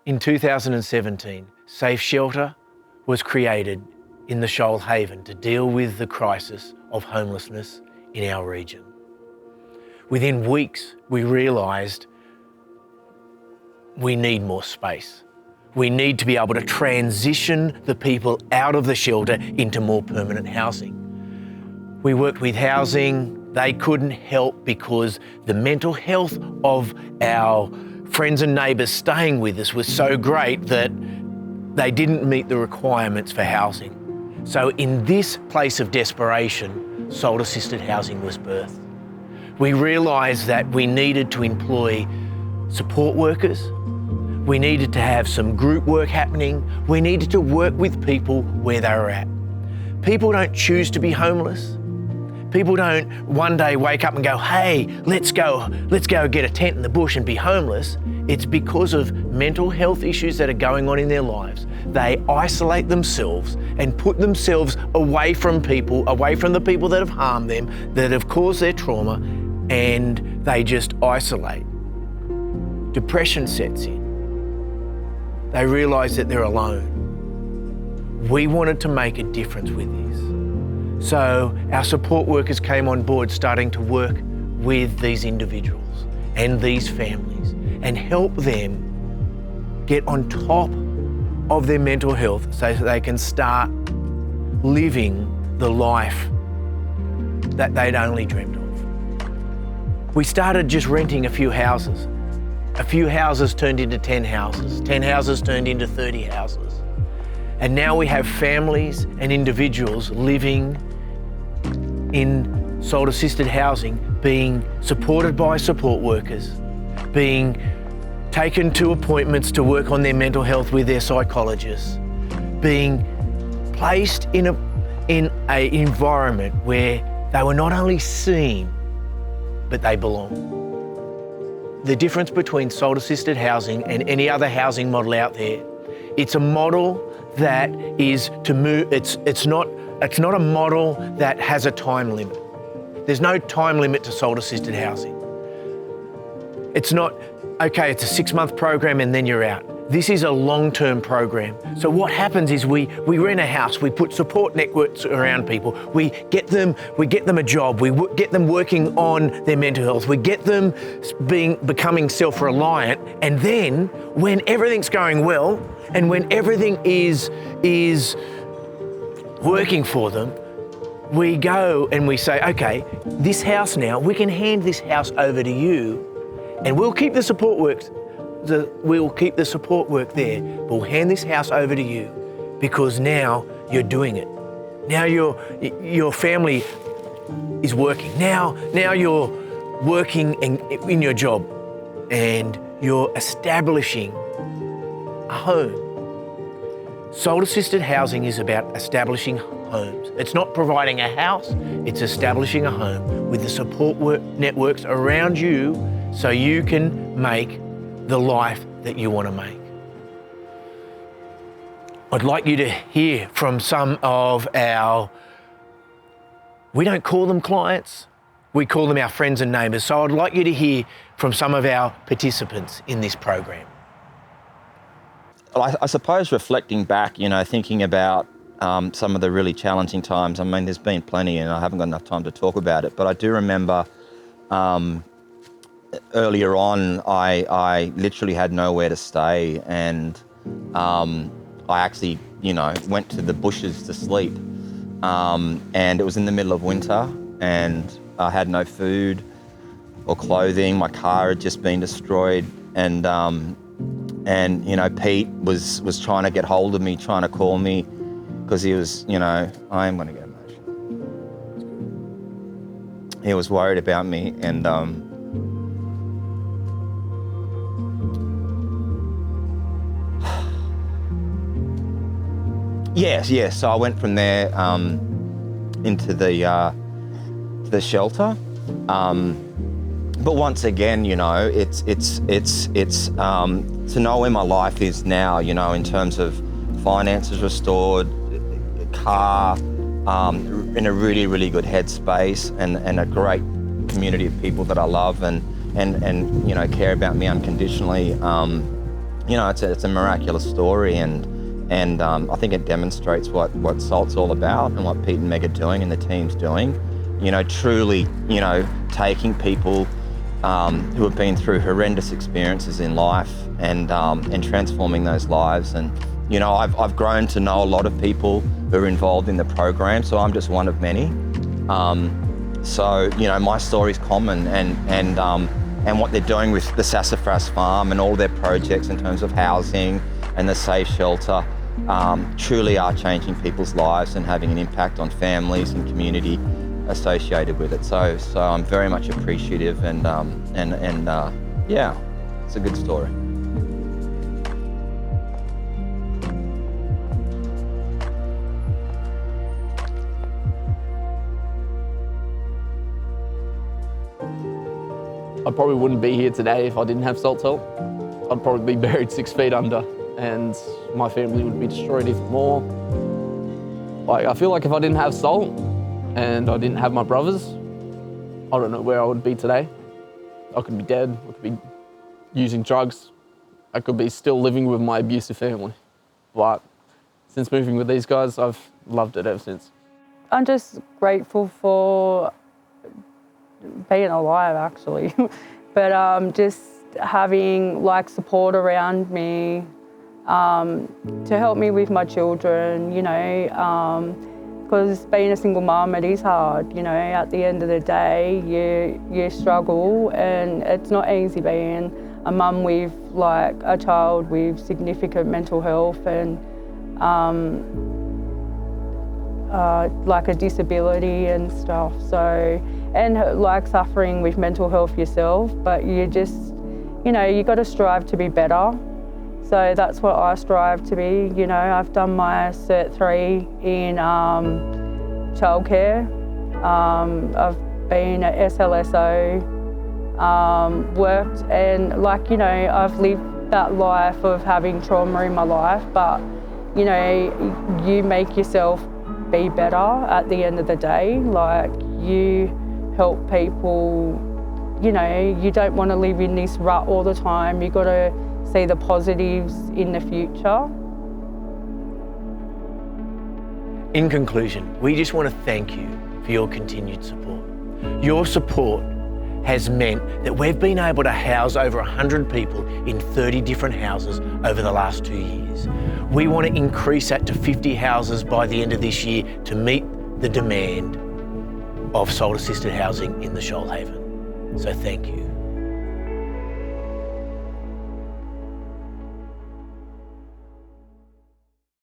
In 2017, Safe Shelter was created in the Shoalhaven to deal with the crisis of homelessness in our region. Within weeks, we realised we need more space. We need to be able to transition the people out of the shelter into more permanent housing. We worked with housing. They couldn't help because the mental health of our friends and neighbours staying with us was so great that they didn't meet the requirements for housing. So in this place of desperation, Soul Assisted Housing was birthed. We realised that we needed to employ support workers. We needed to have some group work happening. We needed to work with people where they were at. People don't choose to be homeless. People don't one day wake up and go, hey, let's go get a tent in the bush and be homeless. It's because of mental health issues that are going on in their lives. They isolate themselves and put themselves away from people, away from the people that have harmed them, that have caused their trauma, and they just isolate. Depression sets in. They realise that they're alone. We wanted to make a difference with this. So our support workers came on board, starting to work with these individuals and these families and help them get on top of their mental health so that they can start living the life that they'd only dreamed of. We started just renting a few houses. A few houses turned into 10 houses. 10 houses turned into 30 houses. And now we have families and individuals living in Soul Assisted Housing, being supported by support workers, being taken to appointments to work on their mental health with their psychologists, being placed in an environment where they were not only seen, but they belong. The difference between Soul Assisted Housing and any other housing model out there, it's a model that is to move, it's not a model that has a time limit. There's no time limit to Soul Assisted Housing. It's not, okay, it's a 6-month program and then you're out. This is a long-term program. So what happens is we rent a house, we put support networks around people, we get them a job, we get them working on their mental health, we get them becoming self-reliant, and then when everything's going well and when everything is working for them, we go and we say, okay, this house now, we can hand this house over to you and we'll keep the support work there, but we'll hand this house over to you because now you're doing it. Now your family is working. Now you're working in your job and you're establishing a home. Soul Assisted Housing is about establishing homes. It's not providing a house, it's establishing a home with the support networks around you so you can make the life that you want to make. I'd like you to hear from some of we don't call them clients, we call them our friends and neighbours. So I'd like you to hear from some of our participants in this program. I suppose reflecting back, thinking about some of the really challenging times. I mean, there's been plenty and I haven't got enough time to talk about it, but I do remember earlier on, I literally had nowhere to stay, and I actually, went to the bushes to sleep. And it was in the middle of winter, and I had no food or clothing. My car had just been destroyed, and Pete was trying to get hold of me, trying to call me, because he was, I am going to get emotional. He was worried about me, and Yes. So I went from there into the shelter, but once again, it's to know where my life is now. In terms of finances restored, car, in a really, really good headspace, and a great community of people that I love and care about me unconditionally. you know, it's a miraculous story, and I think it demonstrates what SALT's all about and what Pete and Meg are doing and the team's doing. You know, truly, you know, taking people who have been through horrendous experiences in life and transforming those lives. And you know, I've grown to know a lot of people who are involved in the program, so I'm just one of many. So you know, my story's common, and what they're doing with the Sassafras Farm and all their projects in terms of housing and the Safe Shelter truly are changing people's lives and having an impact on families and community associated with it. So I'm very much appreciative, and yeah, it's a good story. I probably wouldn't be here today if I didn't have SALT's help. I'd probably be buried 6 feet under, and my family would be destroyed even more. Like, I feel like if I didn't have SALT and I didn't have my brothers, I don't know where I would be today. I could be dead, I could be using drugs, I could be still living with my abusive family. But since moving with these guys, I've loved it ever since. I'm just grateful for being alive, actually, but just having like support around me to help me with my children, you know, because being a single mum, it is hard, you know. At the end of the day, you struggle, and it's not easy being a mum with like a child with significant mental health and like a disability and stuff. So, and like suffering with mental health yourself, but you just, you know, you got to strive to be better. So that's what I strive to be. You know, I've done my Cert 3 in childcare. I've been at SLSO, worked, and like, you know, I've lived that life of having trauma in my life, but you know, you make yourself be better at the end of the day. Like, you help people, you know, you don't want to live in this rut all the time. You got to see the positives in the future. In conclusion, we just want to thank you for your continued support. Your support has meant that we've been able to house over 100 people in 30 different houses over the last 2 years. We want to increase that to 50 houses by the end of this year to meet the demand of SALT-assisted housing in the Shoalhaven. So thank you.